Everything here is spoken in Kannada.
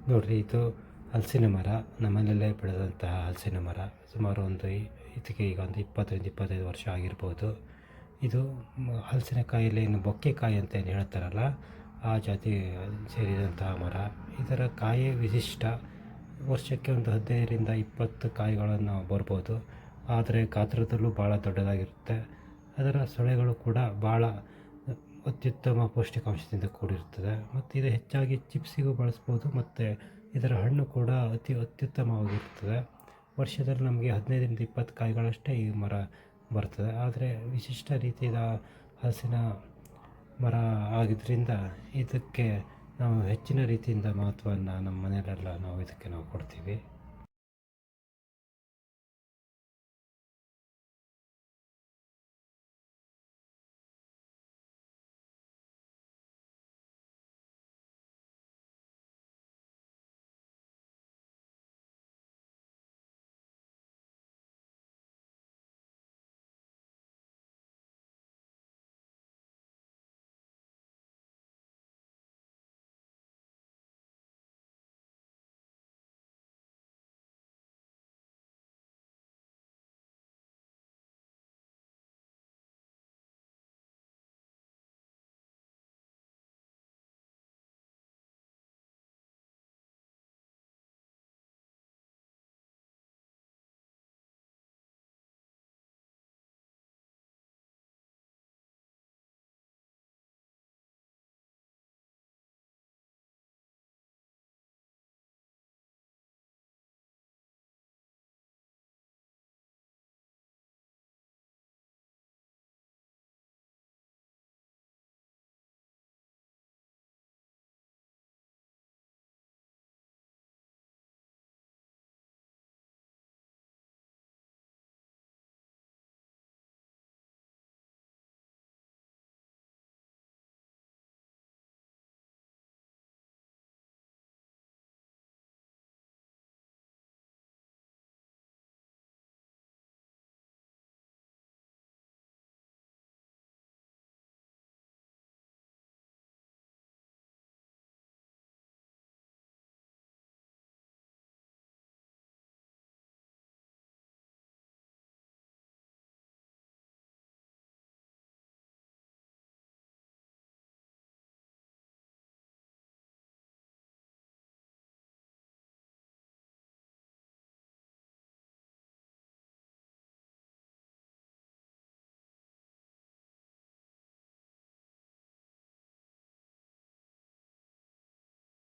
ನೋಡಿರಿ, ಇದು ಹಲಸಿನ ಮರ, ನಮ್ಮನೆಯಲ್ಲೇ ಬೆಳೆದಂತಹ ಹಲಸಿನ ಮರ. ಸುಮಾರು ಇದಕ್ಕೆ ಈಗ ಒಂದು 20-25 ವರ್ಷ ಆಗಿರ್ಬೋದು. ಇದು ಹಲಸಿನಕಾಯಲ್ಲಿ ಏನು ಬೊಕ್ಕೆಕಾಯಿ ಅಂತ ಏನು ಹೇಳ್ತಾರಲ್ಲ, ಆ ಜಾತಿ ಸೇರಿದಂತಹ ಮರ. ಇದರ ಕಾಯಿ ವಿಶಿಷ್ಟ. ವರ್ಷಕ್ಕೆ ಒಂದು 15-20 ಕಾಯಿಗಳನ್ನು ಬರ್ಬೋದು. ಆದರೆ ಗಾತ್ರದಲ್ಲೂ ಭಾಳ ದೊಡ್ಡದಾಗಿರುತ್ತೆ. ಅದರ ಸೊಳೆಗಳು ಕೂಡ ಭಾಳ ಅತ್ಯುತ್ತಮ ಪೌಷ್ಟಿಕಾಂಶದಿಂದ ಕೂಡಿರುತ್ತದೆ. ಮತ್ತು ಇದು ಹೆಚ್ಚಾಗಿ ಚಿಪ್ಸಿಗೂ ಬಳಸ್ಬೋದು, ಮತ್ತು ಇದರ ಹಣ್ಣು ಕೂಡ ಅತ್ಯುತ್ತಮವಾಗಿರ್ತದೆ. ವರ್ಷದಲ್ಲಿ ನಮಗೆ 15-20 ಕಾಯಿಗಳಷ್ಟೇ ಈ ಮರ ಬರ್ತದೆ. ಆದರೆ ವಿಶಿಷ್ಟ ರೀತಿಯ ಹಲಸಿನ ಮರ ಆಗಿದ್ದರಿಂದ ಇದಕ್ಕೆ ನಾವು ಹೆಚ್ಚಿನ ರೀತಿಯಿಂದ ಮಹತ್ವವನ್ನು ನಮ್ಮ ಮನೆಯಲ್ಲೆಲ್ಲ ನಾವು ಇದಕ್ಕೆ ಕೊಡ್ತೀವಿ.